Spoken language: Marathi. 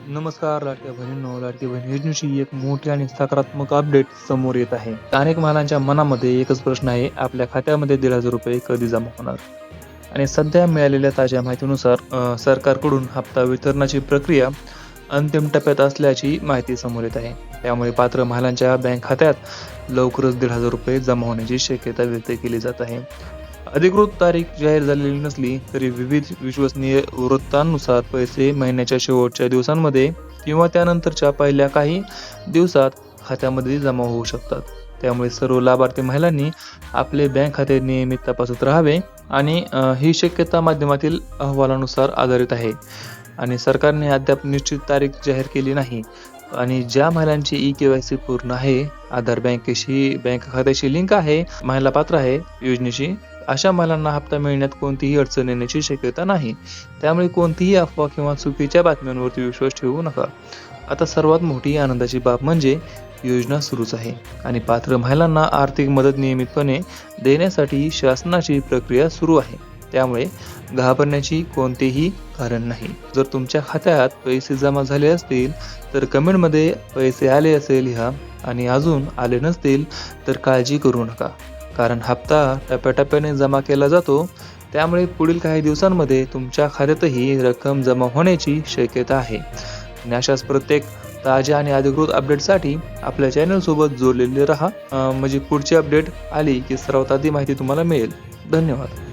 नमस्कार लाडक्या बहिणींनो, लाडकी बहीण योजनेची एक मोठी आणि सकारात्मक अपडेट समोर येत आहे. अनेक महिलांच्या मनामध्ये एकच प्रश्न आहे, आपल्या खात्यामध्ये ₹1,500 कधी जमा होणार? आणि सध्या मिळालेल्या ताज्या माहितीनुसार सरकारकडून हप्ता वितरणाची प्रक्रिया अंतिम टप्प्यात असल्याची माहिती समोर येत आहे. त्यामुळे पात्र महिलांच्या बँक खात्यात लवकरच ₹1,500 जमा होण्याची शक्यता व्यक्त केली जात आहे. अधिकृत तारीख जाहीर झालेली नसली तरी विविध विश्वसनीय वृत्तांनुसार पैसे महिन्याच्या शेवटच्या दिवसांमध्ये किंवा त्यानंतरच्या पहिल्या काही दिवसात खात्यामध्ये जमा होऊ शकतात. त्यामुळे सर्व लाभार्थी महिलांनी आपले बँक खाते नियमित तपासत राहावे आणि ही शक्यता माध्यमातील अहवालानुसार आधारित आहे आणि सरकारने अद्याप निश्चित तारीख जाहीर केली नाही. आणि ज्या महिलांची ई-के-वाय-सी पूर्ण आहे, आधार बँक खात्याशी लिंक आहे, महिला पात्र आहे योजनेची, अशा महिलांना हप्ता मिळण्यात कोणतीही अडचण येण्याची शक्यता नाही. त्यामुळे कोणतीही अफवा किंवा चुकीच्या बातम्यांवरती विश्वास ठेवू नका. आता सर्वात मोठी आनंदाची बाब म्हणजे योजना सुरूच आहे आणि पात्र महिलांना आर्थिक मदत नियमितपणे देण्यासाठी शासनाची प्रक्रिया सुरू आहे. त्यामुळे घाबरण्याची कोणतेही कारण नाही. जर तुमच्या खात्यात पैसे जमा झाले असतील तर कमेंटमध्ये पैसे आले असे लिहा आणि अजून आले नसतील तर काळजी करू नका. कारण हप्ता टप्प्याटप्प्याने जमा केला जातो, त्यामुळे पुढील काही दिवसांमध्ये तुमच्या खात्यातही रक्कम जमा होण्याची शक्यता आहे. आणि अशाच प्रत्येक ताज्या आणि अधिकृत अपडेटसाठी आपल्या चॅनलसोबत जोडलेले राहा. म्हणजे पुढची अपडेट आली की सर्वात आधी माहिती तुम्हाला मिळेल. धन्यवाद.